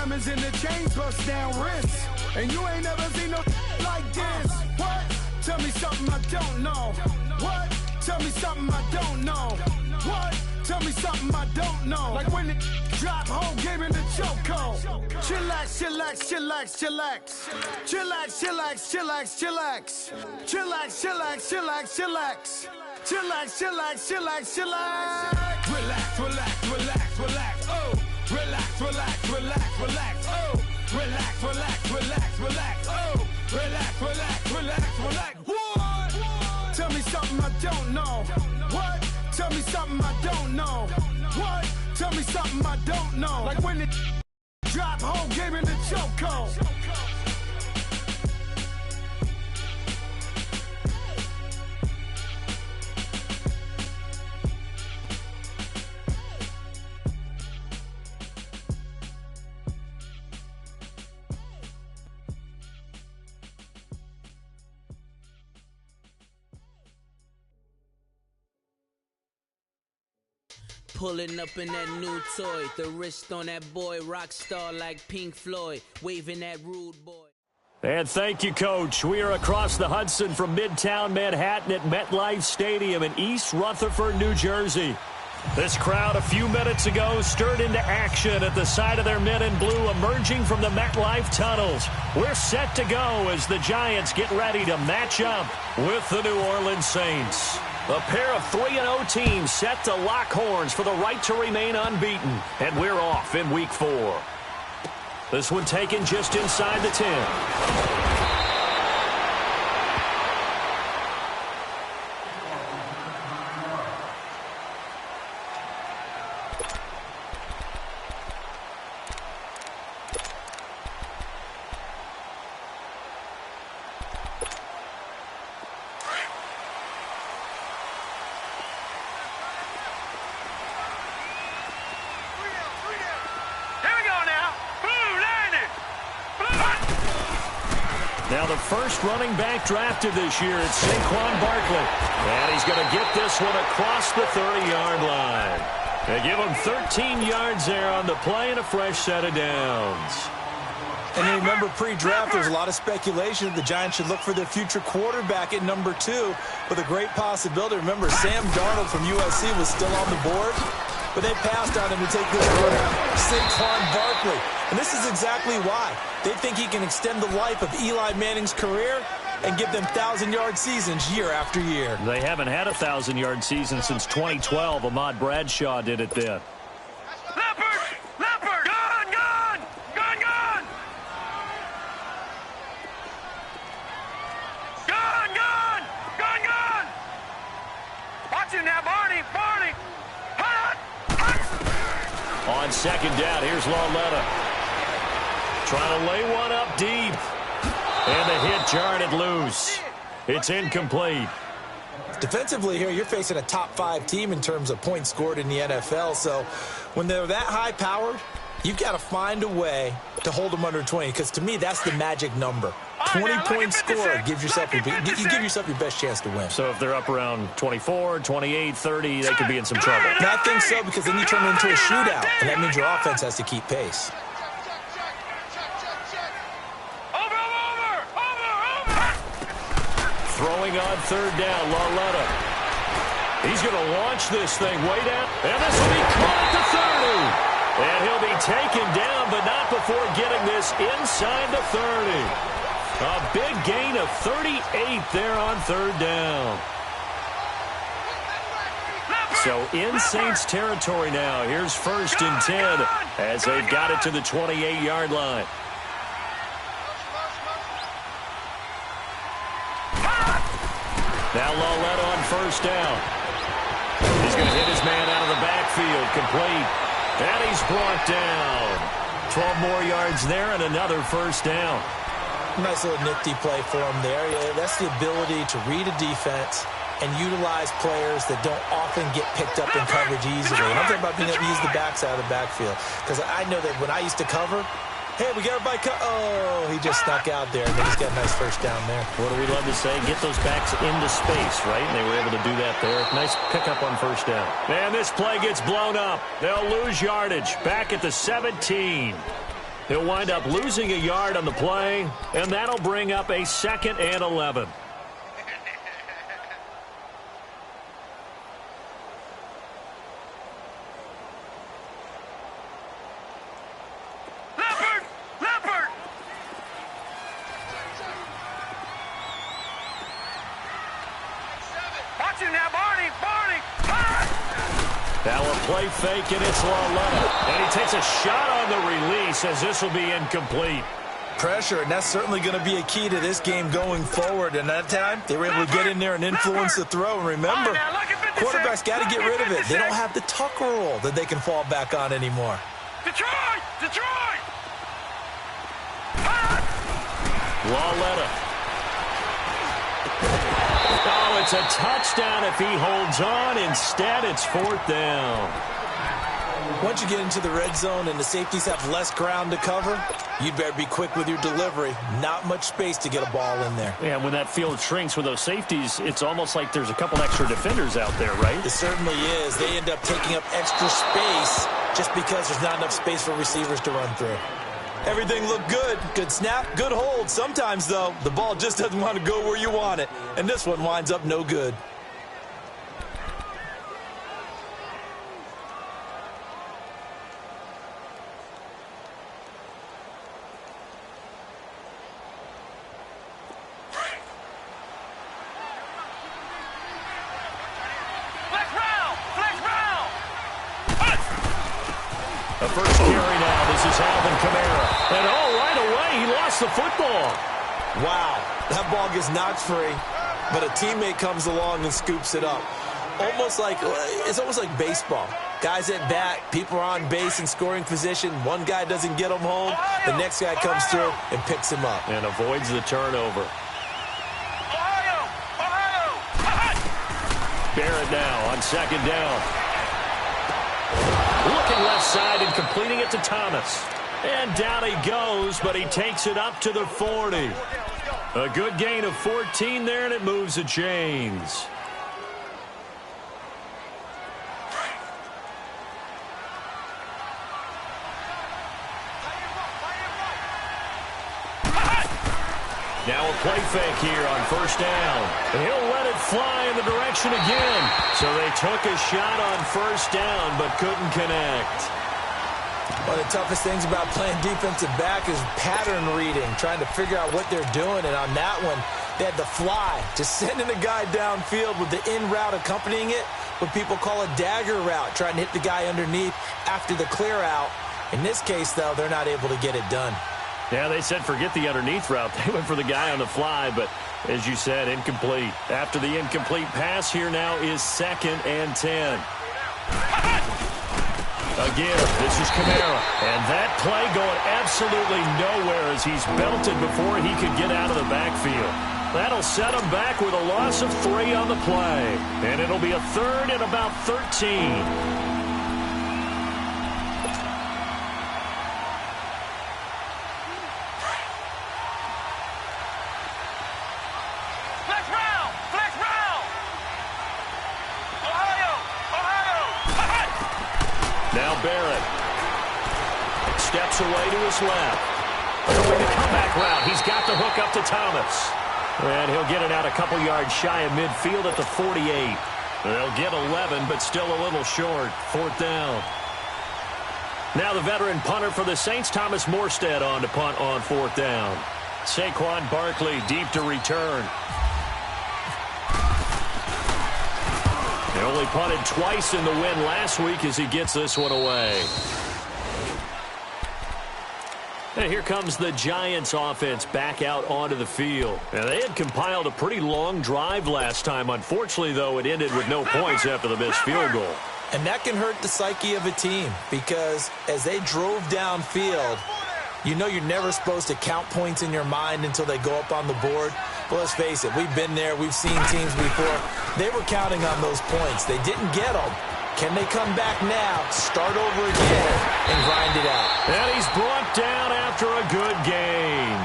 diamonds in the chains bust down wrists. And you ain't never seen no like this. What? Tell me something I don't know. What? Tell me something I don't know. What? Tell me something I don't know. Like when it drop, whole game in the chokehold. Chillax, chillax, chillax, chillax. Chillax, chillax, chillax, chillax. Chillax, chillax, chillax, chillax. Chillax, chillax, chillax, chillax. Relax, relax, relax, relax. Oh, relax, relax, relax, relax. Oh, relax, relax, relax, relax. Oh, relax, relax, relax, relax. What? Tell me something I don't know. What? Tell me something I don't know. What? Tell me something I don't know. Like when it drop, whole game in the chokehold. Pulling up in that new toy, the wrist on that boy, rock star like Pink Floyd, waving that rude boy. And thank you, Coach. We are across the Hudson from Midtown Manhattan at MetLife Stadium in East Rutherford, New Jersey. This crowd a few minutes ago stirred into action at the side of their men in blue emerging from the MetLife tunnels. We're set to go as the Giants get ready to match up with the New Orleans Saints. A pair of 3-0 teams set to lock horns for the right to remain unbeaten. And we're off in Week 4. This one taken just inside the 10. Now the first running back drafted this year, it's Saquon Barkley. And he's going to get this one across the 30-yard line. They give him 13 yards there on the play and a fresh set of downs. And you remember pre-draft, there's a lot of speculation that the Giants should look for their future quarterback at number 2 with a great possibility. Remember, Sam Darnold from USC was still on the board, but they passed on him to take this runner, Saquon Barkley. And this is exactly why. They think he can extend the life of Eli Manning's career and give them 1,000-yard seasons year after year. They haven't had a 1,000-yard season since 2012. Ahmad Bradshaw did it then. Leopard! Leopard! Gone! Gone! Gone! Gone! Gone! Gone! Gone! Gone! Watch him now, Barney! Barney! Hut! Hut! On second down, here's Lauletta. Trying to lay one up deep. And the hit jarred it loose. It's incomplete. Defensively here, you're facing a top 5 team in terms of points scored in the NFL. So when they're that high powered, you've got to find a way to hold them under 20. Because to me, that's the magic number. 20-point score gives yourself you give yourself your best chance to win. So if they're up around 24, 28, 30, they could be in some trouble. And I think so, because then you turn it into a shootout. And that means your offense has to keep pace. Throwing on third down, Lauletta. He's going to launch this thing way down. And this will be caught at the 30. And he'll be taken down, but not before getting this inside the 30. A big gain of 38 there on third down. So in Saints territory now. Here's 1st and 10 as they've got it to the 28-yard line. Now Lauletta on first down. He's going to hit his man out of the backfield. Complete. And he's brought down. 12 more yards there and another first down. Nice little nifty play for him there. Yeah, that's the ability to read a defense and utilize players that don't often get picked up in coverage easily. And I'm talking about being able to use the backside of the backfield. Because I know that when I used to cover, hey, we got everybody oh, he just snuck out there, and then he's got a nice first down there. What do we love to say? Get those backs into space, right? And they were able to do that there. Nice pickup on first down. And this play gets blown up. They'll lose yardage. Back at the 17. He'll wind up losing a yard on the play, and that'll bring up a 2nd and 11. Now a play fake, and it's Lauletta. And he takes a shot on the release as this will be incomplete. Pressure, and that's certainly going to be a key to this game going forward. And that time, they were able to get in there and influence the throw. And remember, quarterbacks got to get rid of it. They don't have the Tucker rule that they can fall back on anymore. Detroit! Detroit! Lauletta. Oh, it's a touchdown if he holds on. Instead, it's 4th down. Once you get into the red zone and the safeties have less ground to cover, you'd better be quick with your delivery. Not much space to get a ball in there. Yeah, when that field shrinks with those safeties, it's almost like there's a couple extra defenders out there, right? It certainly is. They end up taking up extra space just because there's not enough space for receivers to run through. Everything looked good. Good snap, good hold. Sometimes, though, the ball just doesn't want to go where you want it. And this one winds up no good. The first carry now. This is Alvin Kamara. And right away, he lost the football. Wow, that ball gets knocked free, but a teammate comes along and scoops it up. It's almost like baseball. Guys at bat, people are on base in scoring position. One guy doesn't get him home. The next guy comes through and picks him up. And avoids the turnover. Barrett now on 2nd down. Looking left side and completing it to Thomas. And down he goes, but he takes it up to the 40. A good gain of 14 there, and it moves the chains. Now a play fake here on 1st down. And he'll let it fly in the direction again. So they took a shot on 1st down, but couldn't connect. One of the toughest things about playing defensive back is pattern reading, trying to figure out what they're doing. And on that one, they had the fly, just sending a guy downfield with the in route accompanying it, what people call a dagger route, trying to hit the guy underneath after the clear out. In this case, though, they're not able to get it done. Yeah, they said forget the underneath route. They went for the guy on the fly, but as you said, incomplete. After the incomplete pass, here now is 2nd and 10. Again, this is Kamara. And that play going absolutely nowhere as he's belted before he could get out of the backfield. That'll set him back with a loss of 3 on the play. And it'll be a 3rd and about 13. Now Barrett steps away to his left. Going the comeback route. He's got the hook up to Thomas. And he'll get it out a couple yards shy of midfield at the 48. They'll get 11, but still a little short. 4th down. Now the veteran punter for the Saints, Thomas Morstead, on to punt on 4th down. Saquon Barkley deep to return. He only punted twice in the win last week as he gets this one away. And here comes the Giants offense back out onto the field. And they had compiled a pretty long drive last time. Unfortunately, though, it ended with no points after the missed field goal. And that can hurt the psyche of a team because as they drove downfield, you know you're never supposed to count points in your mind until they go up on the board. But let's face it, we've been there. We've seen teams before. They were counting on those points. They didn't get them. Can they come back now, start over again, and grind it out? And he's brought down after a good gain.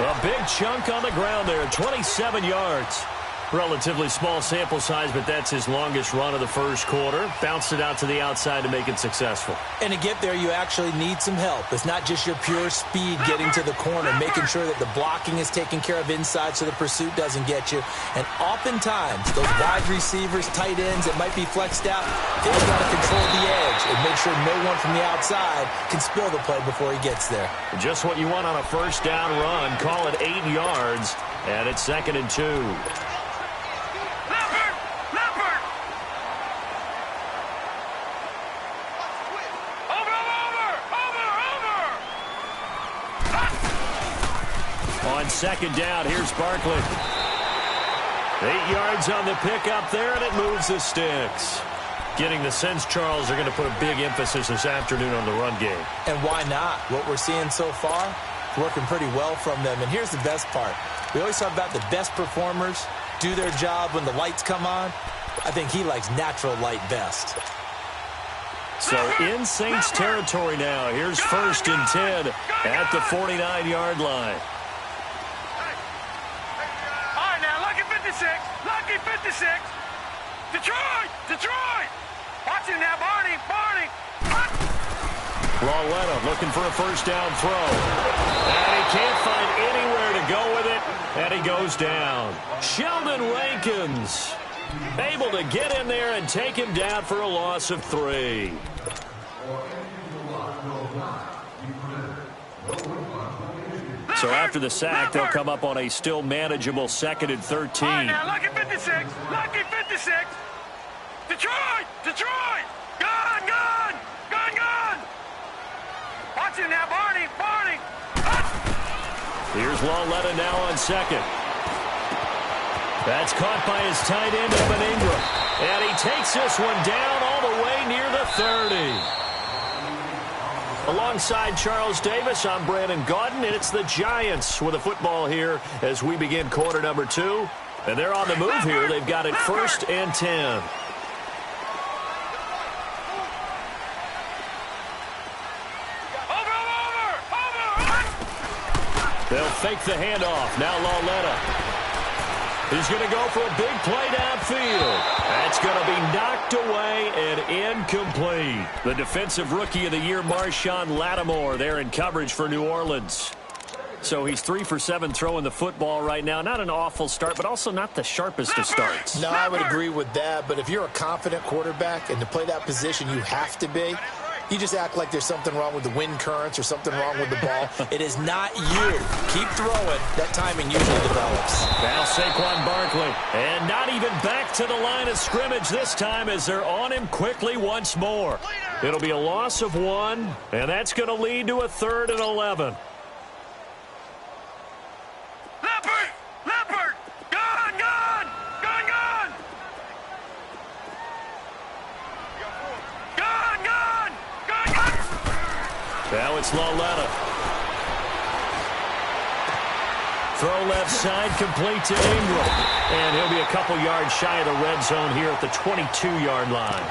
A big chunk on the ground there, 27 yards. Relatively small sample size, but that's his longest run of the first quarter. Bounced it out to the outside to make it successful. And to get there, you actually need some help. It's not just your pure speed getting to the corner, making sure that the blocking is taken care of inside so the pursuit doesn't get you. And oftentimes, those wide receivers, tight ends that might be flexed out, they've got to control the edge and make sure no one from the outside can spill the play before he gets there. Just what you want on a first down run. Call it 8 yards, and it's 2nd and 2. On 2nd down, here's Barkley. 8 yards on the pickup there, and it moves the sticks. Getting the sense, Charles, they're going to put a big emphasis this afternoon on the run game. And why not? What we're seeing so far, working pretty well from them. And here's the best part. We always talk about the best performers do their job when the lights come on. I think he likes natural light best. So in Saints territory now. Here's 1st and 10 at the 49-yard line. Lucky 56. Detroit. Watch him now, Barney. Lauletta looking for a first down throw. And he can't find anywhere to go with it. And he goes down. Sheldon Rankins able to get in there and take him down for a loss of 3. So after the sack, they'll come up on a still manageable 2nd and 13. All right, now, Lucky 56. Detroit. Gun. Watch him now, Barney. Here's Lauletta now on 2nd. That's caught by his tight end, Evan Ingram. And he takes this one down all the way near the 30. Alongside Charles Davis, I'm Brandon Gaudin, and it's the Giants with the football here as we begin quarter number 2. And they're on the move here. They've got it 1st and 10. They'll fake the handoff. Now Lauletta. He's going to go for a big play downfield. That's going to be knocked away and incomplete. The defensive rookie of the year, Marshawn Lattimore, there in coverage for New Orleans. So he's 3 for 7 throwing the football right now. Not an awful start, but also not the sharpest of starts. No, I would agree with that. But if you're a confident quarterback and to play that position, you have to be. You just act like there's something wrong with the wind currents or something wrong with the ball. It is not you. Keep throwing. That timing usually develops. Now Saquon Barkley. And not even back to the line of scrimmage this time as they're on him quickly once more. It'll be a loss of 1, and that's going to lead to a 3rd and 11. Leopard. Gun. Now it's Lauletta. Throw left side, complete to Ingram. And he'll be a couple yards shy of the red zone here at the 22-yard line.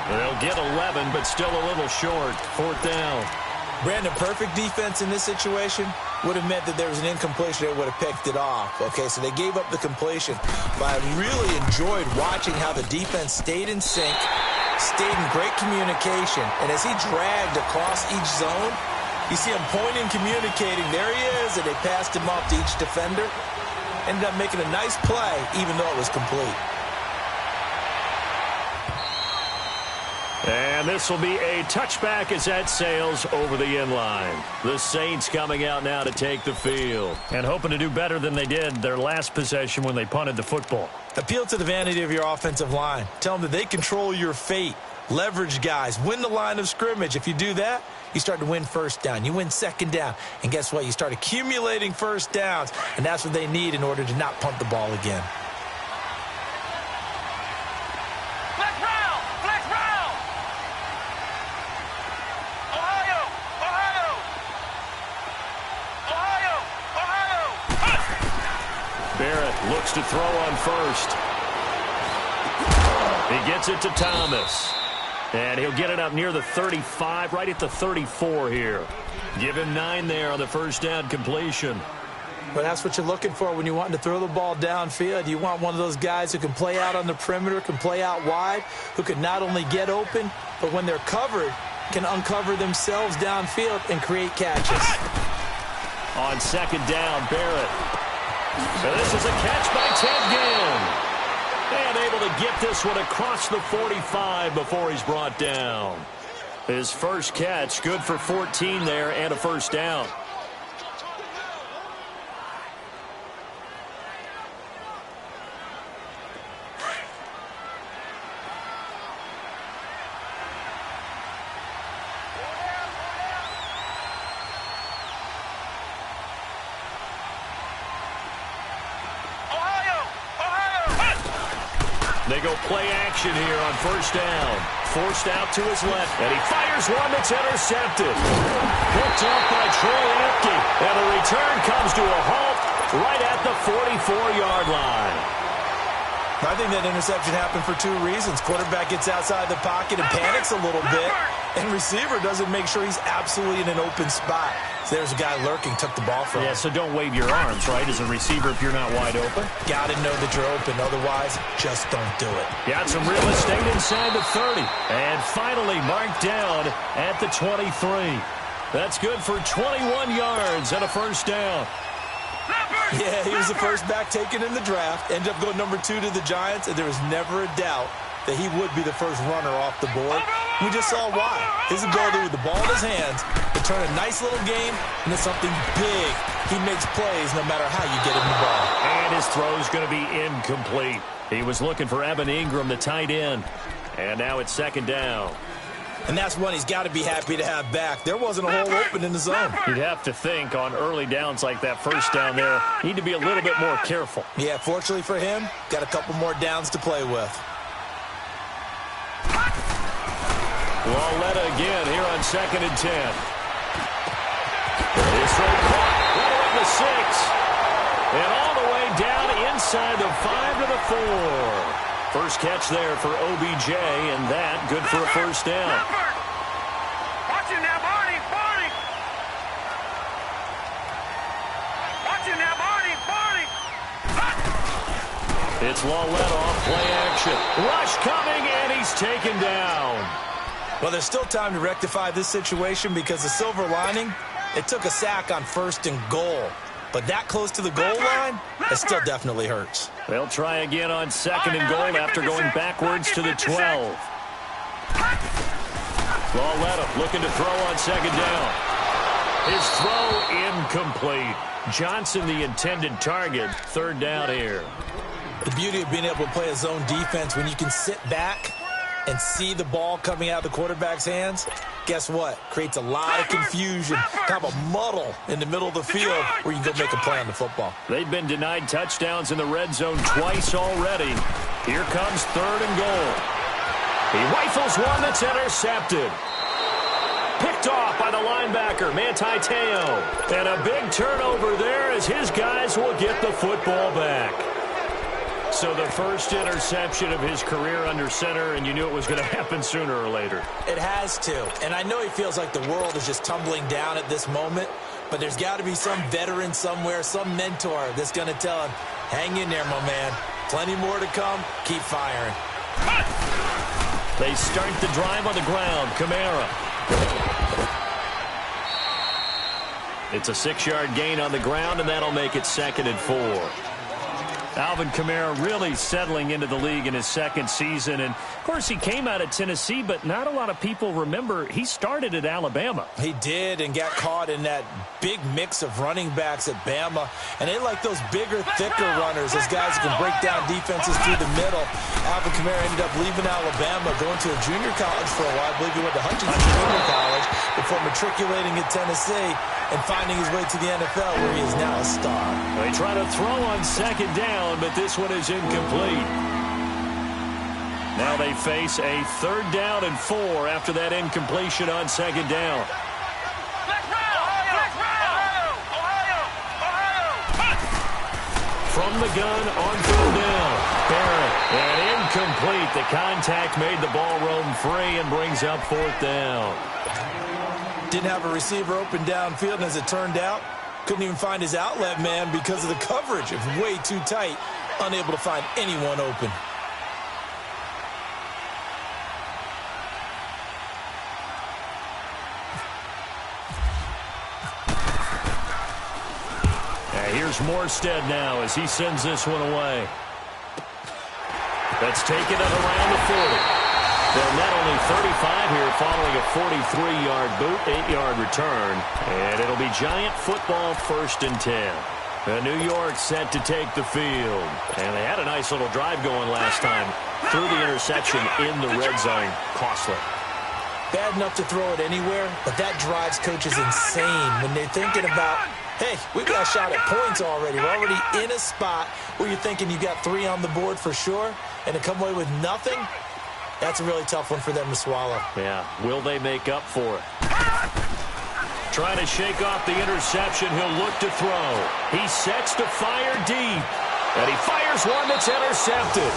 They'll get 11, but still a little short. 4th down. Brandon, perfect defense in this situation would have meant that there was an incompletion. They would have picked it off. Okay, so they gave up the completion. But I really enjoyed watching how the defense stayed in sync, stayed in great communication. And as he dragged across each zone, you see him pointing, communicating. There he is, and they passed him off to each defender. Ended up making a nice play, even though it was complete. And this will be a touchback as that sails over the end line. The Saints coming out now to take the field and hoping to do better than they did their last possession when they punted the football. Appeal to the vanity of your offensive line. Tell them that they control your fate. Leverage guys. Win the line of scrimmage. If you do that, you start to win first down. You win second down. And guess what? You start accumulating first downs. And that's what they need in order to not punt the ball again. Barrett looks to throw on first. He gets it to Thomas. And he'll get it up near the 35, right at the 34 here. Give him 9 there on the first down completion. Well, that's what you're looking for when you want to throw the ball downfield. You want one of those guys who can play out on the perimeter, can play out wide, who can not only get open, but when they're covered, can uncover themselves downfield and create catches. On second down, Barrett. So this is a catch by Ted Ginn. And able to get this one across the 45 before he's brought down. His first catch, good for 14 there and a first down. They go play action here on first down. Forced out to his left, and he fires one that's intercepted. Picked up by Troy Apke, and the return comes to a halt right at the 44-yard line. I think that interception happened for two reasons. Quarterback gets outside the pocket and panics a little bit, and receiver doesn't make sure he's absolutely in an open spot. So there's a guy lurking, took the ball from him. Yeah, so don't wave your arms, right, as a receiver if you're not wide open. Got to know that you're open. Otherwise, just don't do it. Got some real estate inside the 30. And finally marked down at the 23. That's good for 21 yards and a first down. Yeah, he was the first back taken in the draft. Ended up going number 2 to the Giants, and there was never a doubt that he would be the first runner off the board. We just saw why. His ability with the ball in his hands to turn a nice little game into something big. He makes plays no matter how you get him the ball. And his throw's going to be incomplete. He was looking for Evan Ingram, the tight end. And now it's second down. And that's one he's got to be happy to have back. There wasn't a hole open in the zone. You'd have to think on early downs like that first down there, need to be a little bit more careful. Yeah, fortunately for him, got a couple more downs to play with. Lauletta again here on second and 10. This throw caught right around the 6. And all the way down inside the 5 to the 4. First catch there for OBJ, and that good for a first down. Watch him now, Barney! Barney! Watch him now, Barney! Barney! It's Lauletta off play action. Rush coming, and he's taken down. Well, there's still time to rectify this situation because the silver lining, it took a sack on first and goal. But that close to the goal line, it still definitely hurts. They'll try again on second and goal after going backwards to the 12. Lauletta looking to throw on second down. His throw incomplete. Johnson the intended target. Third down here. The beauty of being able to play a zone defense when you can sit back and see the ball coming out of the quarterback's hands, guess what? Creates a lot of confusion, kind of a muddle in the middle of the field where you can go make a play on the football. They've been denied touchdowns in the red zone twice already. Here comes third and goal. He rifles one that's intercepted. Picked off by the linebacker, Manti Te'o. And a big turnover there as his guys will get the football back. So the first interception of his career under center, and you knew it was going to happen sooner or later. It has to. And I know he feels like the world is just tumbling down at this moment, but there's got to be some veteran somewhere, some mentor that's going to tell him, hang in there, my man. Plenty more to come. Keep firing. They start the drive on the ground. Kamara. It's a 6-yard gain on the ground, and that'll make it second and 4. Alvin Kamara really settling into the league in his second season. And, of course, he came out of Tennessee, but not a lot of people remember he started at Alabama. He did and got caught in that big mix of running backs at Bama. And they like those bigger, thicker runners, those guys who can break down defenses through the middle. Alvin Kamara ended up leaving Alabama, going to a junior college for a while. I believe he went to Hutchinson Junior College before matriculating at Tennessee and finding his way to the NFL, where he is now a star. They try to throw on second down, but this one is incomplete. Now they face a third down and 4 after that incompletion on second down. From the gun on third down. Barrett, and incomplete. The contact made the ball roam free and brings up fourth down. Didn't have a receiver open downfield, and as it turned out, Couldn't even find his outlet man because of the coverage. It's way too tight. Unable to find anyone open. Here's Morstead now as he sends this one away. That's taken at around the 40. They'll net only 35 here following a 43-yard boot, 8-yard return. And it'll be Giant football 1st and 10. New York set to take the field. And they had a nice little drive going last time. Through the interception in the red zone. Costly. Bad enough to throw it anywhere, but that drives coaches insane when they're thinking about, hey, we've got a shot at points already. We're already in a spot where you're thinking you got 3 on the board for sure, and to come away with nothing, that's a really tough one for them to swallow. Yeah, will they make up for it? Trying to shake off the interception, he'll look to throw. He sets to fire deep, and he fires one that's intercepted.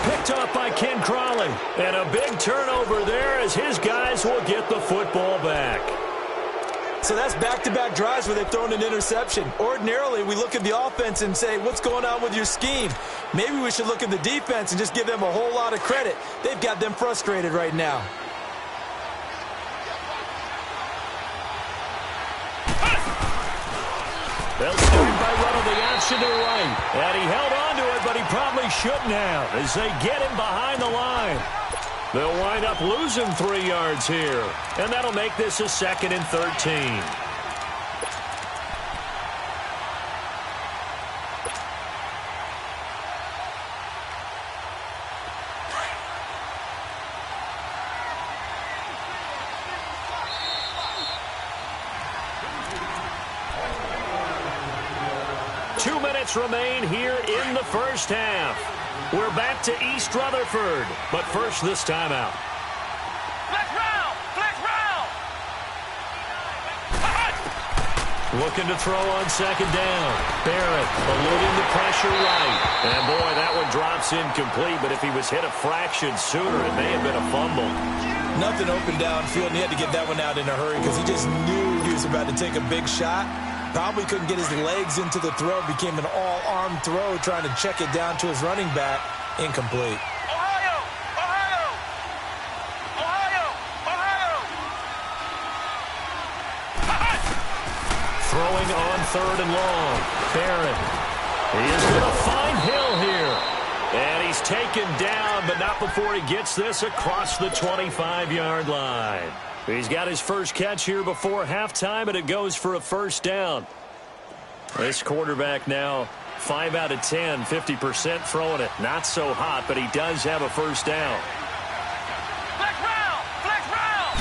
Picked up by Ken Crawley. And a big turnover there as his guys will get the football back. So that's back-to-back drives where they've thrown an interception. Ordinarily, we look at the offense and say, what's going on with your scheme? Maybe we should look at the defense and just give them a whole lot of credit. They've got them frustrated right now. They'll start by running the option to the right. And he held on to it, but he probably shouldn't have as they get him behind the line. They'll wind up losing 3 yards here. And that'll make this a 2nd and 13. Remain here in the first half. We're back to East Rutherford, but first this time out. Flex round! Flex round! Looking to throw on 2nd down. Barrett eluding the pressure right. And boy, that one drops incomplete, but if he was hit a fraction sooner, it may have been a fumble. Nothing open downfield, and he had to get that one out in a hurry because he just knew he was about to take a big shot. Probably couldn't get his legs into the throw. Became an all-arm throw trying to check it down to his running back. Incomplete. Ohio! Ohio! Ohio! Ohio! Throwing on 3rd and long. Barrett. He is going to find Hill here. And he's taken down, but not before he gets this across the 25-yard line. He's got his first catch here before halftime, and it goes for a 1st down. This quarterback now 5 out of 10, 50% throwing it. Not so hot, but he does have a 1st down. Flex round! Flex round!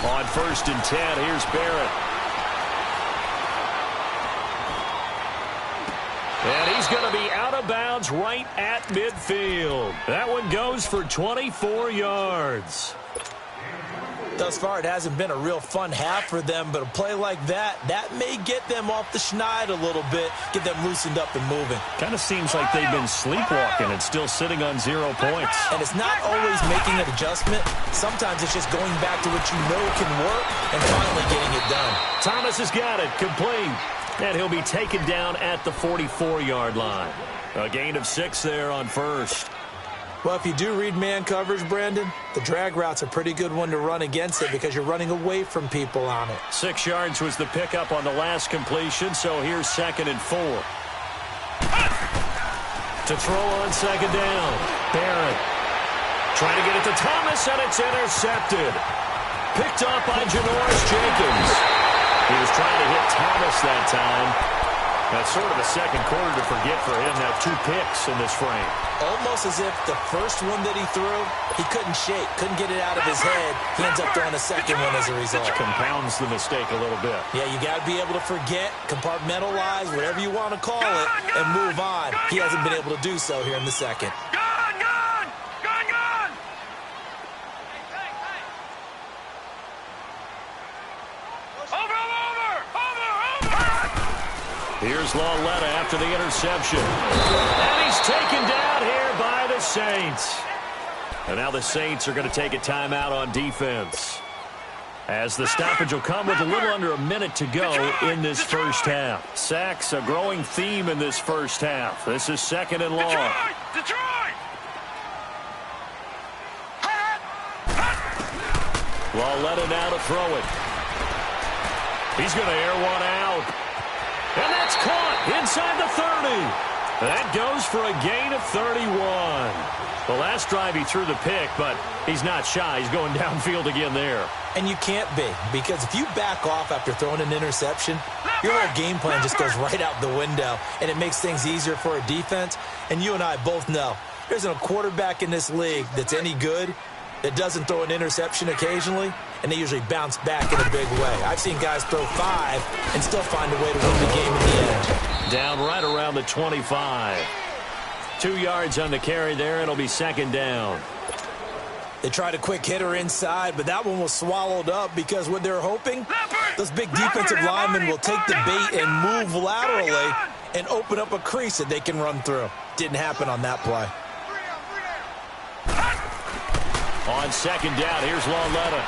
On 1st and 10, here's Barrett. And he's going to be out of bounds right at midfield. That one goes for 24 yards. Thus far, it hasn't been a real fun half for them, but a play like that may get them off the schneid a little bit, get them loosened up and moving. Kind of seems like they've been sleepwalking and still sitting on 0 points. And it's not always making an adjustment. Sometimes it's just going back to what you know can work and finally getting it done. Thomas has got it, complete. And he'll be taken down at the 44-yard line. A gain of 6 there on 1st. Well, if you do read man coverage, Brandon, the drag route's a pretty good one to run against it because you're running away from people on it. 6 yards was the pickup on the last completion, so here's 2nd and 4. To throw on 2nd down. Barrett trying to get it to Thomas, and it's intercepted. Picked up by Janoris Jenkins. He was trying to hit Thomas that time. That's sort of a second quarter to forget for him. Now 2 picks in this frame. Almost as if the first one that he threw, he couldn't shake, couldn't get it out of his head. He ends up throwing a second one as a result. Compounds the mistake a little bit. Yeah, you got to be able to forget, compartmentalize, whatever you want to call it, and move on. He hasn't been able to do so here in the second. Gun! Gun! Gun! Gun! Here's Lauletta after the interception. And he's taken down here by the Saints. And now the Saints are going to take a timeout on defense. as the stoppage will come with a little under a minute to go in this first half. Sacks, a growing theme in this first half. This is second and long. Detroit! Lauletta now to throw it. He's going to air one out. And that's caught inside the 30. That goes for a gain of 31. The last drive he threw the pick, but he's not shy. He's going downfield again there. And you can't be, because if you back off after throwing an interception, your whole game plan just goes right out the window, and it makes things easier for a defense. And you and I both know there isn't a quarterback in this league that's any good that doesn't throw an interception occasionally, and they usually bounce back in a big way. I've seen guys throw 5 and still find a way to win the game in the end. Down right around the 25. 2 yards on the carry there. It'll be second down. They tried a quick hitter inside, but that one was swallowed up because what they're hoping, those big defensive linemen will take the bait and move laterally and open up a crease that they can run through. Didn't happen on that play. On second down, here's Lauletta.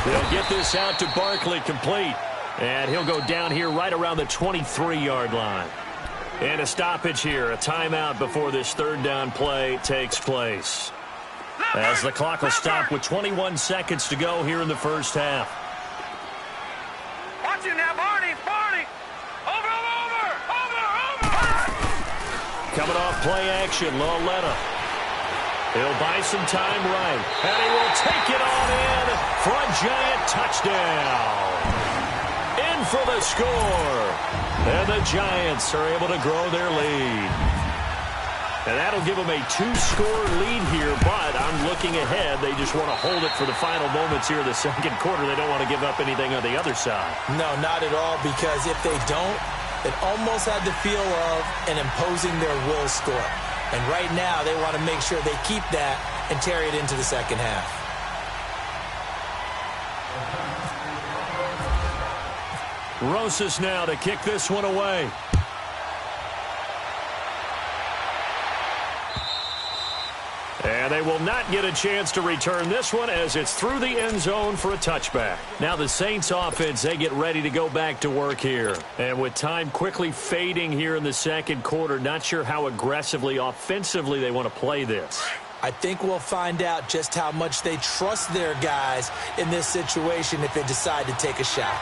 They'll get this out to Barkley, complete. And he'll go down here right around the 23-yard line. And a stoppage here, a timeout before this third down play takes place. As the clock will stop with 21 seconds to go here in the first half. Watch it now, Barney! Over! Coming off play action, Lauletta. He'll buy some time right. And he will take it on in for a giant touchdown. In for the score. And the Giants are able to grow their lead. And that'll give them a 2-score lead here, but I'm looking ahead. They just want to hold it for the final moments here of the second quarter. They don't want to give up anything on the other side. No, not at all, because if they don't, it almost had the feel of an imposing their will score. And right now, they want to make sure they keep that and carry it into the second half. Rosas now to kick this one away. And they will not get a chance to return this one as it's through the end zone for a touchback. Now the Saints offense, they get ready to go back to work here. And with time quickly fading here in the second quarter, not sure how aggressively, offensively they want to play this. I think we'll find out just how much they trust their guys in this situation if they decide to take a shot.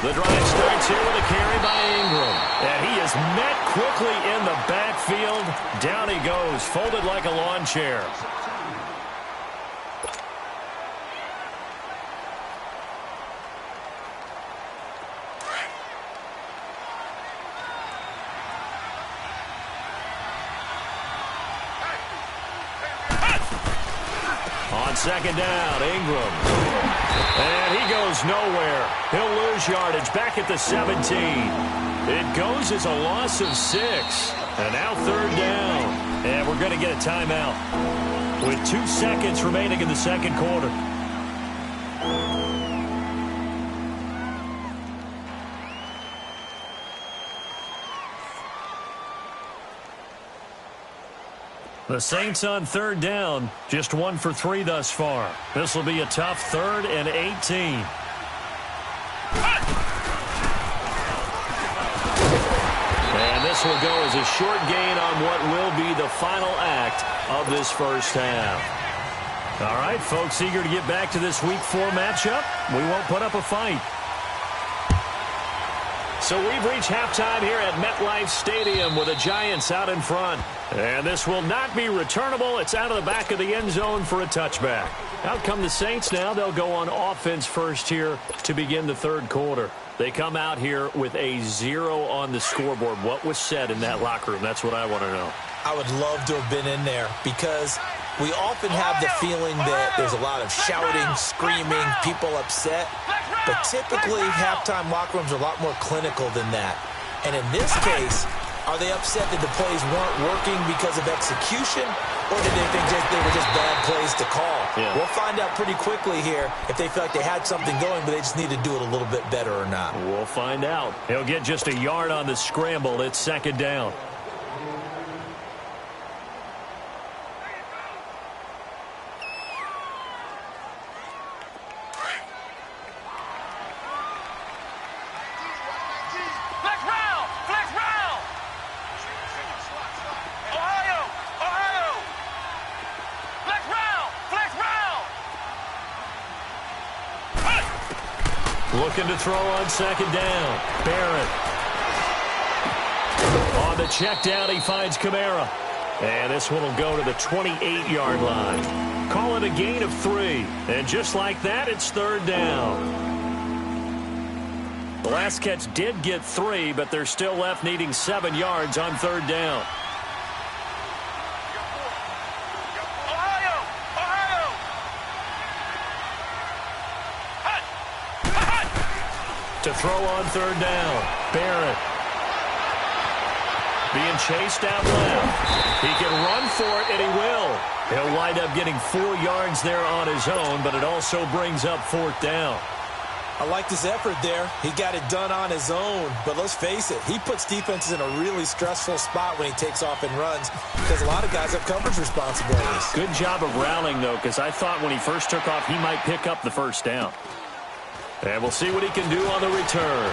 The drive starts here with a carry by Ingram. And he is met quickly in the backfield. Down he goes, folded like a lawn chair. On second down, Ingram. And he goes nowhere. He'll lose yardage back at the 17. It goes as a loss of 6. And now third down. And we're going to get a timeout with 2 seconds remaining in the second quarter. The Saints on third down, just 1 for 3 thus far. This will be a tough 3rd and 18. And this will go as a short gain on what will be the final act of this first half. All right, folks, eager to get back to this Week 4 matchup. We won't put up a fight. So we've reached halftime here at MetLife Stadium with the Giants out in front. And this will not be returnable. It's out of the back of the end zone for a touchback. Out come the Saints now. They'll go on offense first here to begin the third quarter. They come out here with a 0 on the scoreboard. What was said in that locker room? That's what I want to know. I would love to have been in there because we often have the feeling that there's a lot of shouting, screaming, people upset. But typically, halftime locker rooms are a lot more clinical than that. And in this case, are they upset that the plays weren't working because of execution, or did they think they were just bad plays to call? Yeah. We'll find out pretty quickly here if they feel like they had something going, but they just need to do it a little bit better or not. We'll find out. He'll get just a yard on the scramble. It's second down. Looking to throw on second down. Barrett. On the check down, he finds Kamara. And this one will go to the 28-yard line. Call it a gain of 3. And just like that, it's third down. The last catch did get 3, but they're still left needing 7 yards on third down. To throw on third down, Barrett. Being chased out left. He can run for it, and he will. He'll wind up getting 4 yards there on his own, but it also brings up fourth down. I liked his effort there. He got it done on his own. But let's face it, he puts defenses in a really stressful spot when he takes off and runs because a lot of guys have coverage responsibilities. Good job of rallying, though, because I thought when he first took off, he might pick up the first down. And we'll see what he can do on the return.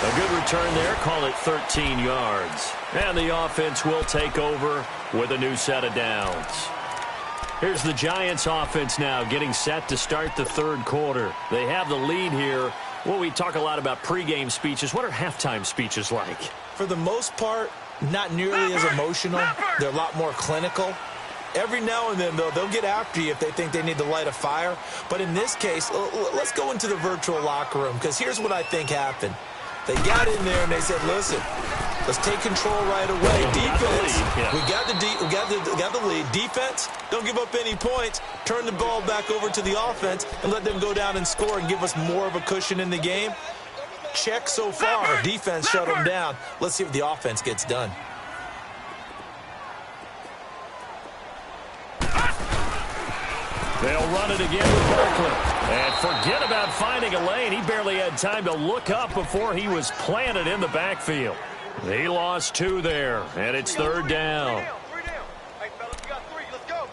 A good return there. Call it 13 yards. And the offense will take over with a new set of downs. Here's the Giants offense now getting set to start the third quarter. They have the lead here. Well, we talk a lot about pregame speeches. What are halftime speeches like? For the most part, not nearly as emotional. They're a lot more clinical. Every now and then, though, they'll get after you if they think they need to light a fire. But in this case, let's go into the virtual locker room because here's what I think happened. They got in there and they said, listen, let's take control right away. Defense, we got the lead. Defense, don't give up any points. Turn the ball back over to the offense and let them go down and score and give us more of a cushion in the game. Check so far. Defense shut them down. Let's see if the offense gets done. They'll run it again with Barkley. And forget about finding a lane. He barely had time to look up before he was planted in the backfield. He lost 2 there, and it's third down. Hey, fellas, we got 3. Let's go.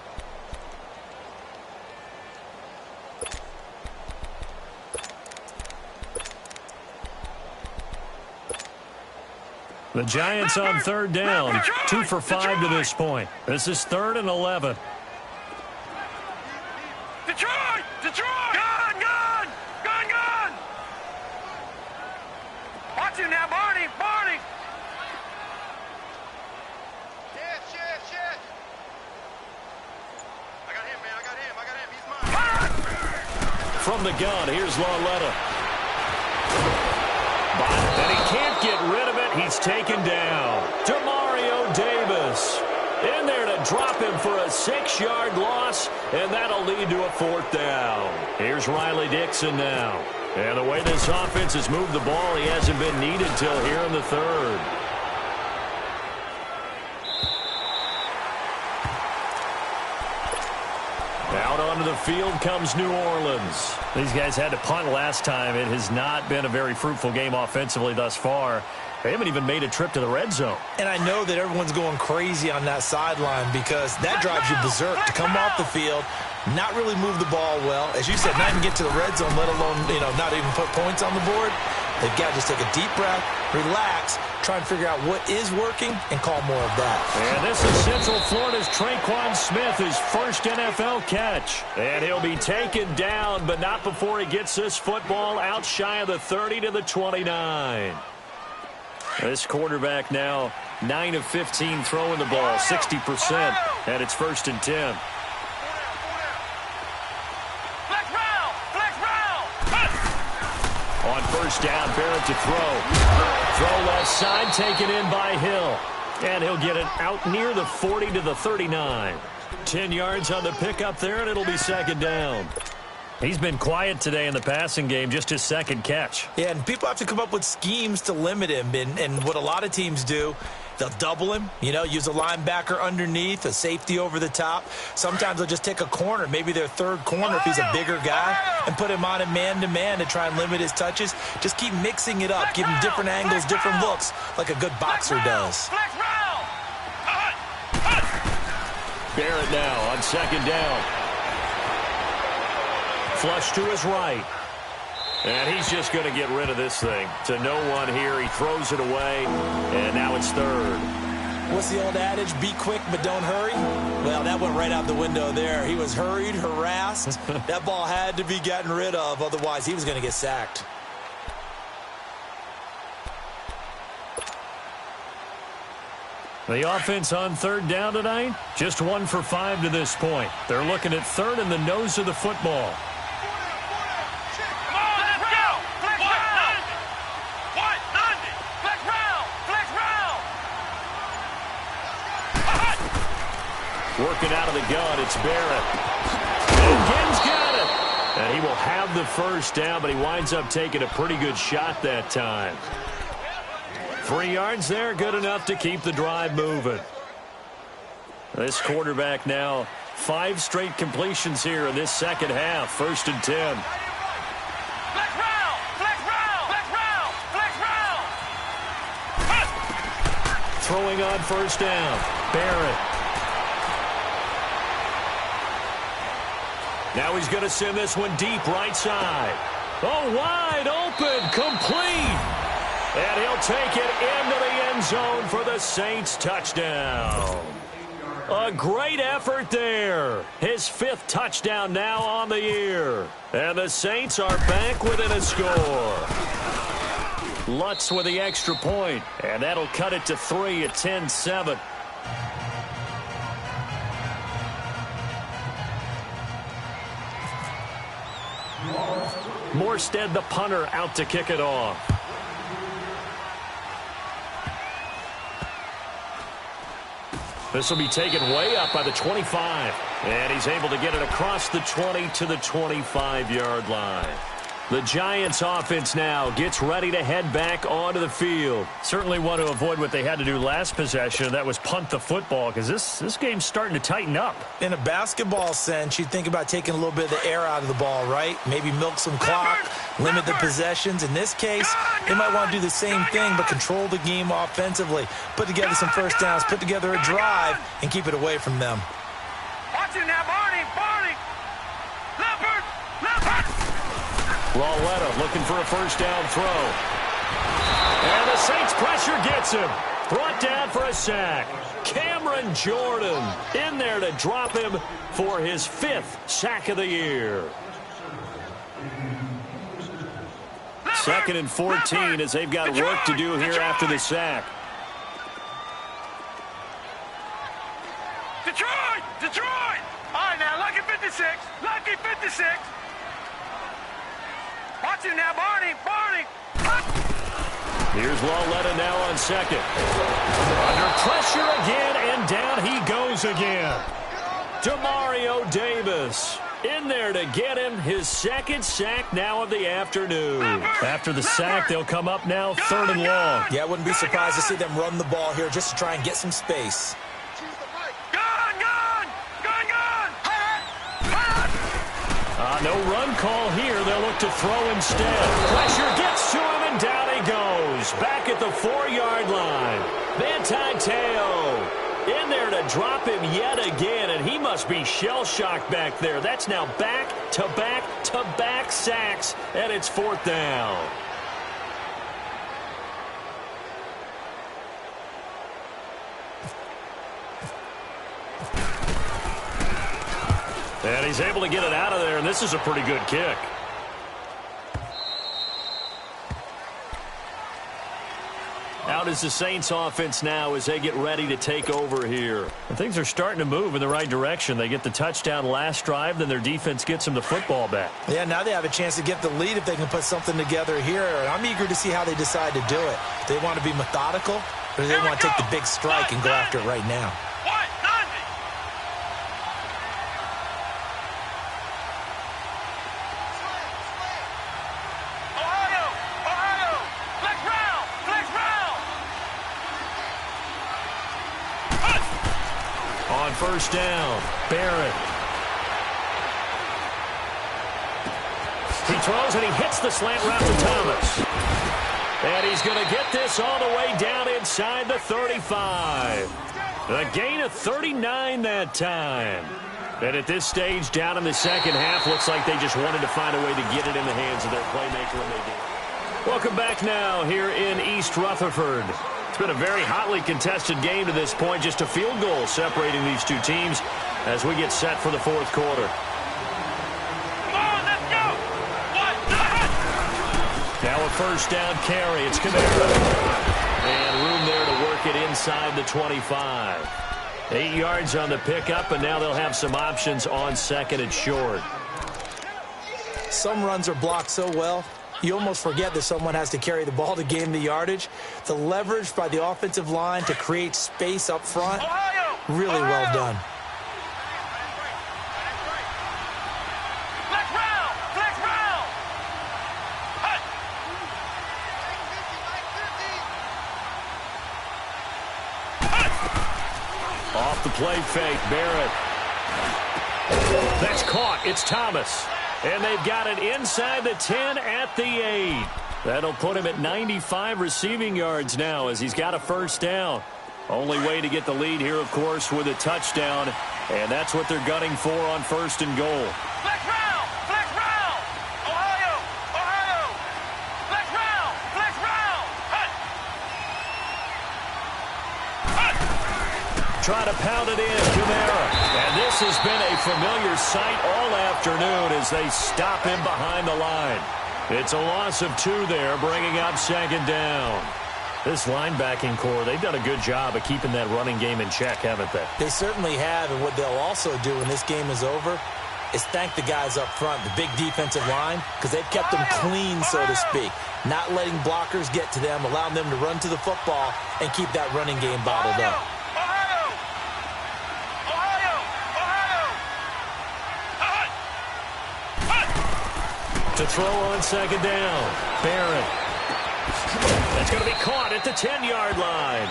The Giants on third down. 2 for 5 to this point. This is 3rd and 11. Detroit! Detroit! Gun! Gun! Gun! Gun! Watch him now, Barney! Barney! Shit! I got him, man. I got him. He's mine. From the gun, here's Lauletta. And he can't get rid of it. He's taken down. Demario Davis in there to drop him for a 6-yard loss, and that'll lead to a fourth down. Here's Riley Dixon now. And the way this offense has moved the ball, he hasn't been needed till here in the third. Out onto the field comes New Orleans. These guys had to punt last time. It has not been a very fruitful game offensively thus far. They haven't even made a trip to the red zone. And I know that everyone's going crazy on that sideline because that drives you berserk to come off the field, not really move the ball well. As you said, not even get to the red zone, let alone, not even put points on the board. They've got to just take a deep breath, relax, try and figure out what is working, and call more of that. And this is Central Florida's Traquan Smith, his first NFL catch. And he'll be taken down, but not before he gets this football out shy of the 30 to the 29. This quarterback now 9 of 15 throwing the ball, 60%, and it's 1st and 10. On first down, Barrett to throw. Throw left side, taken in by Hill. And he'll get it out near the 40 to the 39. 10 yards on the pickup there, and it'll be second down. He's been quiet today in the passing game, just his second catch. Yeah, and people have to come up with schemes to limit him. And what a lot of teams do, they'll double him, use a linebacker underneath, a safety over the top. Sometimes they'll just take a corner, maybe their third corner if he's a bigger guy, and put him on a man-to-man to try and limit his touches. Just keep mixing it up, give him different angles, different looks, like a good boxer does. Barrett now on second down. Flush to his right. And he's just going to get rid of this thing. To no one here. He throws it away. And now it's third. What's the old adage? Be quick, but don't hurry. Well, that went right out the window there. He was hurried, harassed. That ball had to be gotten rid of. Otherwise, he was going to get sacked. The offense on third down tonight, just 1 for 5 to this point. They're looking at third in the nose of the football. Working out of the gun, it's Barrett. Again's got it. And he will have the first down, but he winds up taking a pretty good shot that time. 3 yards there, good enough to keep the drive moving. This quarterback now, 5 straight completions here in this second half. 1st and 10. Flex round, flex round, flex round, flex round. Throwing on first down, Barrett. Now he's going to send this one deep right side. Oh, wide open, complete. And he'll take it into the end zone for the Saints touchdown. A great effort there. His 5th touchdown now on the year. And the Saints are back within a score. Lutz with the extra point, and that'll cut it to 3 at 10-7. Morstead, the punter, out to kick it off. This will be taken way up by the 25. And he's able to get it across the 20 to the 25-yard line. The Giants offense now gets ready to head back onto the field. Certainly want to avoid what they had to do last possession. That was punt the football, because this game's starting to tighten up. In a basketball sense, you think about taking a little bit of the air out of the ball, right? Maybe milk some clock, limit the possessions. In this case, they might want to do the same thing, but control the game offensively. Put together some first downs, put together a drive, and keep it away from them. Watch it now, Barney, Barney. Leopard, Leopard. Lauletta looking for a first down throw. And the Saints pressure gets him. Brought down for a sack. Cameron Jordan in there to drop him for his 5th sack of the year. 2nd and 14 as they've got work to do here after the sack. Detroit, Detroit. All right, now, Lucky 56, Lucky 56. Watch him now, Barney, Barney. Here's Lauletta now on 2nd. Under pressure again, and down he goes again. Demario Davis in there to get him his 2nd sack now of the afternoon. After the sack, they'll come up now 3rd and long. Yeah, I wouldn't be surprised to see them run the ball here just to try and get some space. No run call here. They'll look to throw instead. Pressure gets to him, and down he goes. Back at the 4-yard line. Manti Te'o in there to drop him yet again, and he must be shell-shocked back there. That's now back-to-back-to-back sacks, and it's 4th down. And he's able to get it out of there, and this is a pretty good kick. Out is the Saints offense now as they get ready to take over here. And things are starting to move in the right direction. They get the touchdown last drive, then their defense gets them the football back. Yeah, now they have a chance to get the lead if they can put something together here. And I'm eager to see how they decide to do it. Do they want to be methodical, or do they want to take the big strike and go after it right now? First down, Barrett. He throws and he hits the slant route to Thomas. And he's going to get this all the way down inside the 35. A gain of 39 that time. And at this stage, down in the second half, looks like they just wanted to find a way to get it in the hands of their playmaker, and they did. Welcome back now here in East Rutherford. It's been a very hotly contested game to this point. Just a field goal separating these two teams as we get set for the fourth quarter. Come on, let's go! Now a first down carry. It's Kamara. And room there to work it inside the 25. 8 yards on the pickup, and now they'll have some options on second and short. Some runs are blocked so well, you almost forget that someone has to carry the ball to gain the yardage. The leverage by the offensive line to create space up front, really well done. Off the play fake, Barrett. That's caught. It's Thomas. And they've got it inside the 10 at the 8. That'll put him at 95 receiving yards now as he's got a first down. Only way to get the lead here, of course, with a touchdown. And that's what they're gunning for on first and goal. Flex round! Flex round! Ohio! Ohio! Flex round! Flex round! Try to pound it in, Kamara. And this has been a familiar sight all afternoon as they stop him behind the line. It's a loss of 2 there, bringing up second down. This linebacking core, they've done a good job of keeping that running game in check, haven't they? They certainly have, and what they'll also do when this game is over is thank the guys up front, the big defensive line, because they've kept them clean, so to speak. Not letting blockers get to them, allowing them to run to the football and keep that running game bottled up. To throw on second down, Barrett. That's going to be caught at the 10-yard line.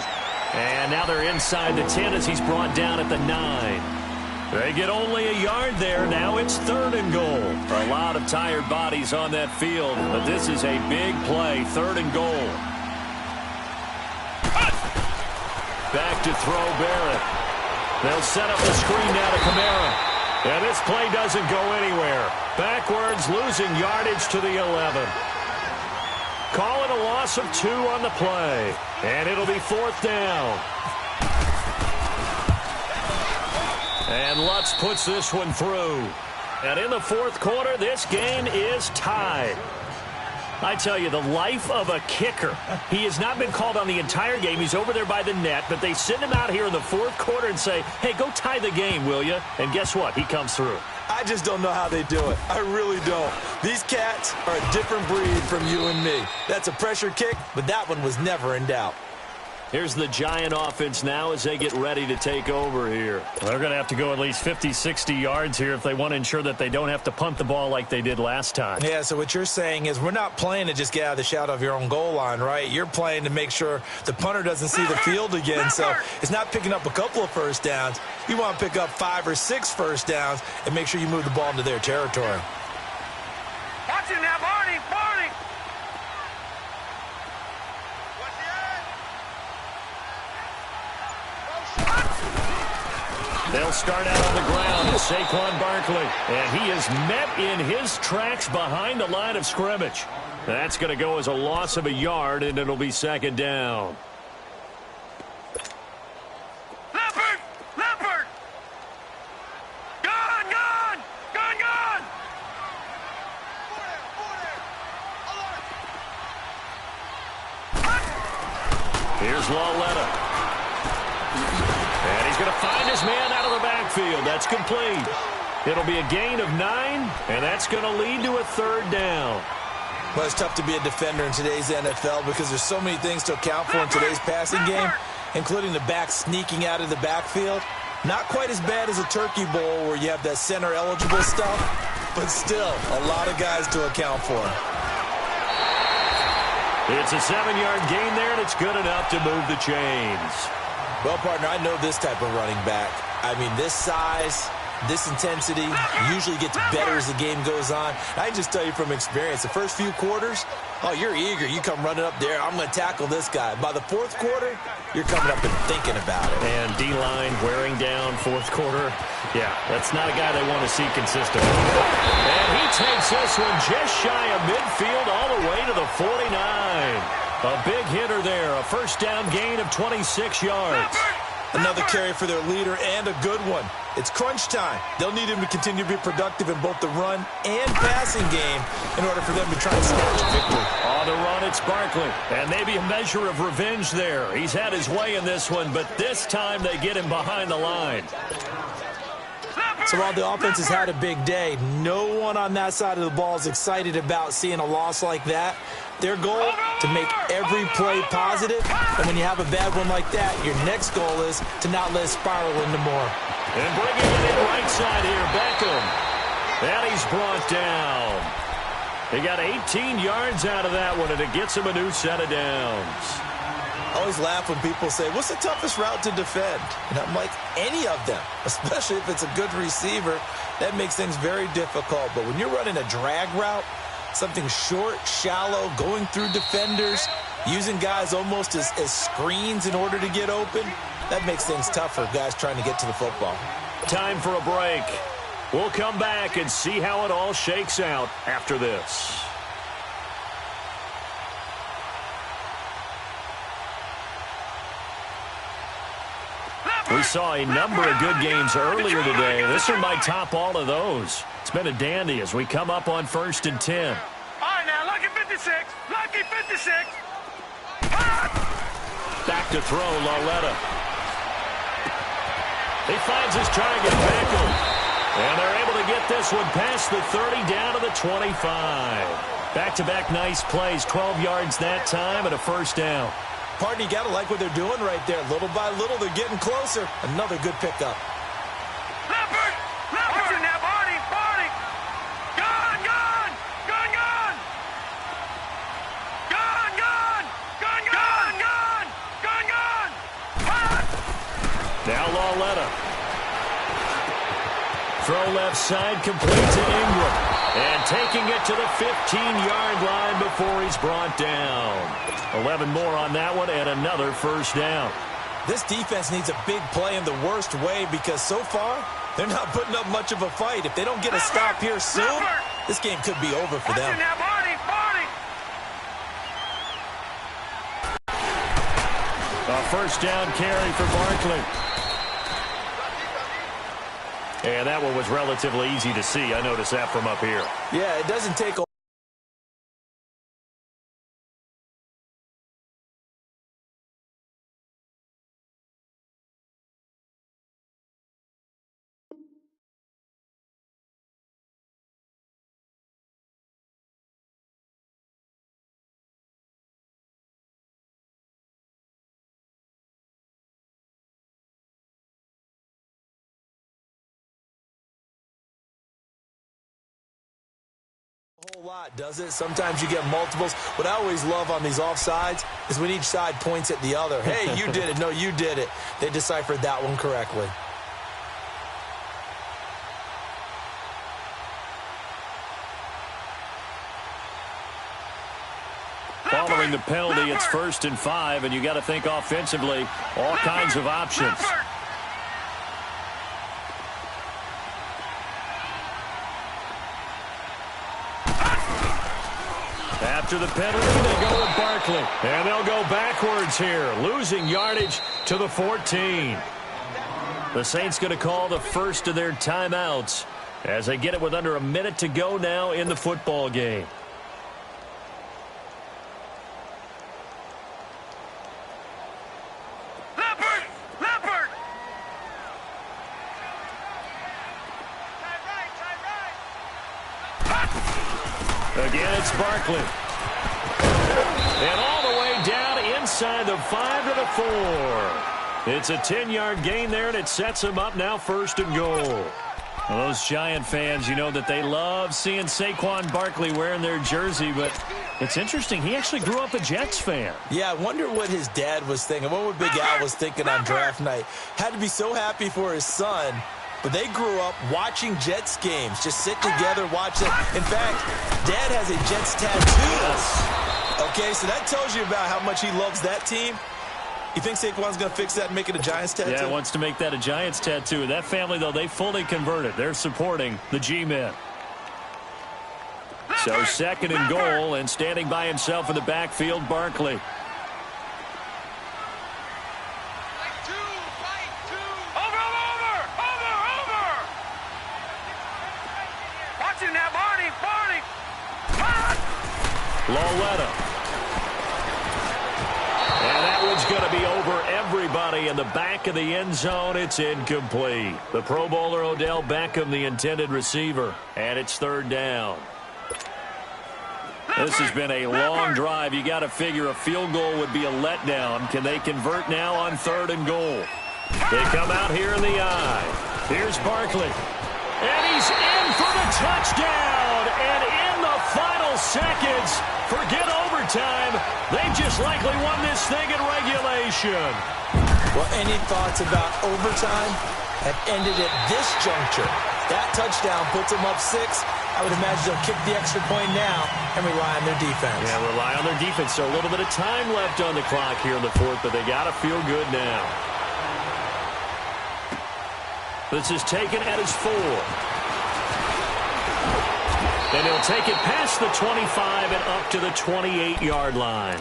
And now they're inside the 10 as he's brought down at the 9. They get only a yard there. Now it's third and goal. A lot of tired bodies on that field, but this is a big play, third and goal. Back to throw, Barrett. They'll set up the screen now to Kamara. And this play doesn't go anywhere. Backwards, losing yardage to the 11. Call it a loss of 2 on the play. And it'll be fourth down. And Lutz puts this one through. And in the fourth quarter, this game is tied. I tell you, the life of a kicker. He has not been called on the entire game. He's over there by the net, but they send him out here in the fourth quarter and say, hey, go tie the game, will you? And guess what? He comes through. I just don't know how they do it. I really don't. These cats are a different breed from you and me. That's a pressure kick, but that one was never in doubt. Here's the Giant offense now as they get ready to take over here. They're going to have to go at least 50, 60 yards here if they want to ensure that they don't have to punt the ball like they did last time. Yeah, so what you're saying is we're not playing to just get out of the shadow of your own goal line, right? You're playing to make sure the punter doesn't see the field again. So it's not picking up a couple of first downs. You want to pick up 5 or 6 first downs and make sure you move the ball into their territory. Watch it now, Barney! Barney! They'll start out on the ground with Saquon Barkley. And he is met in his tracks behind the line of scrimmage. That's going to go as a loss of a yard, and it'll be second down. Leopard! Leopard! Gone! Gone! Gone! Gone! Here's Lauletta. And he's going to find his man out of the backfield. That's complete. It'll be a gain of 9, and that's going to lead to a third down. Well, it's tough to be a defender in today's NFL because there's so many things to account for in today's passing game, including the back sneaking out of the backfield. Not quite as bad as a turkey bowl where you have that center eligible stuff, but still a lot of guys to account for. It's a 7-yard gain there, and it's good enough to move the chains. Well, partner, I know this type of running back. I mean, this size, This intensity usually gets better as the game goes on. I can just tell you from experience, the first few quarters, oh, you're eager. You come running up there, I'm going to tackle this guy. By the fourth quarter, you're coming up and thinking about it. And D-line wearing down fourth quarter. Yeah, that's not a guy they want to see consistently. And he takes this one just shy of midfield all the way to the 49. A big hitter there, a first down gain of 26 yards. Another carry for their leader and a good one. It's crunch time. They'll need him to continue to be productive in both the run and passing game in order for them to try and snatch victory. On the run, it's Barkley. And maybe a measure of revenge there. He's had his way in this one, but this time they get him behind the line. So while the offense has had a big day, no one on that side of the ball is excited about seeing a loss like that. Their goal, to make every play positive, and when you have a bad one like that, your next goal is to not let it spiral into more. And bringing it in right side here, Beckham. And he's brought down. He got 18 yards out of that one, and it gets him a new set of downs. I always laugh when people say, what's the toughest route to defend? And I'm like, any of them, especially if it's a good receiver. That makes things very difficult. But when you're running a drag route, something short, shallow, going through defenders, using guys almost as screens in order to get open, that makes things tough for guys trying to get to the football. Time for a break. We'll come back and see how it all shakes out after this. We saw a number of good games earlier today. This one might top all of those. It's been a dandy as we come up on 1st and 10. All right, now, lucky 56. Lucky 56. Back to throw, Lauletta. He finds his target, Beckham. And they're able to get this one past the 30 down to the 25. Back-to-back nice plays, 12 yards that time and a first down. Pardon, you got to like what they're doing right there. Little by little, they're getting closer. Another good pickup. Leopard! Leopard! Now, Barney! Barney! Gun! Gun! Gun! Gun! Gun! Gun! Gun! Gun! Gun! Gun! Gun! Now Lauletta. Throw left side, complete to Ingram. And taking it to the 15-yard line before he's brought down. 11 more on that one and another first down. This defense needs a big play in the worst way because so far, they're not putting up much of a fight. If they don't get a stop here soon, this game could be over for them. Now, Barney! Barney! A first down carry for Barkley. And that one was relatively easy to see. I noticed that from up here. Yeah, it doesn't take a whole lot, does it? Sometimes you get multiples. What I always love on these offsides is when each side points at the other. Hey, you did it. No, you did it. They deciphered that one correctly. Following the penalty, it's 1st and 5, and you got to think offensively, all kinds of options. After the penalty, they go with Barkley. And they'll go backwards here, losing yardage to the 14. The Saints going to call the first of their timeouts as they get it with under a minute to go now in the football game. Leopard! Leopard! Again, it's Barkley. And all the way down inside the 5 to the 4. It's a 10-yard gain there, and it sets them up now 1st and goal. Well, those Giant fans, you know that they love seeing Saquon Barkley wearing their jersey, but it's interesting. He actually grew up a Jets fan. Yeah, I wonder what his dad was thinking. What Big Al was thinking on draft night. Had to be so happy for his son. but they grew up watching Jets games, just sitting together, watching. In fact, Dad has a Jets tattoo. Yes. Okay, so that tells you about how much he loves that team. You think Saquon's going to fix that and make it a Giants tattoo? Yeah, wants to make that a Giants tattoo. That family, though, they fully converted. They're supporting the G-Men. So second and goal, and standing by himself in the backfield, Barkley. Loletta. And that one's going to be over everybody in the back of the end zone. It's incomplete. The Pro Bowler Odell Beckham, the intended receiver. And it's third down. This has been a long drive. You got to figure a field goal would be a letdown. Can they convert now on third and goal? They come out here in the eye. Here's Barkley. And he's in for the touchdown. And in the final seconds, forget overtime. They just likely won this thing in regulation. Well, any thoughts about overtime have ended at this juncture. That touchdown puts them up 6. I would imagine they'll kick the extra point now and rely on their defense. Yeah, rely on their defense. So a little bit of time left on the clock here in the fourth, but they got to feel good now. This is taken at his 4. And he'll take it past the 25 and up to the 28-yard line.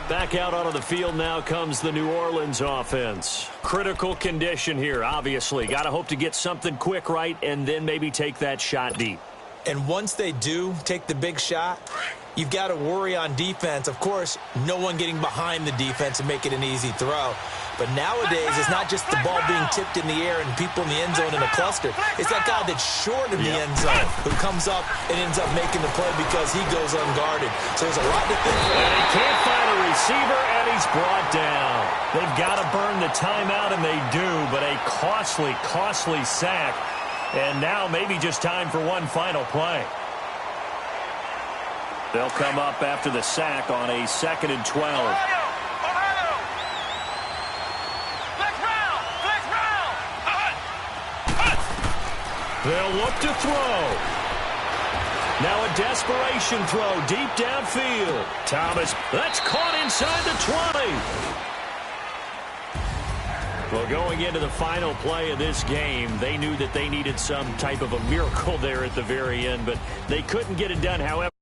Back out onto the field now comes the New Orleans offense. Critical condition here, obviously. Got to hope to get something quick right and then maybe take that shot deep. And once they do take the big shot, you've got to worry on defense. Of course, no one getting behind the defense and make it an easy throw. But nowadays, it's not just the ball being tipped in the air and people in the end zone in a cluster. It's that guy that's short in the end zone who comes up and ends up making the play because he goes unguarded. So there's a lot to think about. And he can't find a receiver, and he's brought down. They've got to burn the timeout, and they do, but a costly, costly sack. And now maybe just time for one final play. They'll come up after the sack on a 2nd and 12. They'll look to throw. Now a desperation throw deep downfield. Thomas, that's caught inside the 20. Well, going into the final play of this game, they knew that they needed some type of a miracle there at the very end, but they couldn't get it done. However,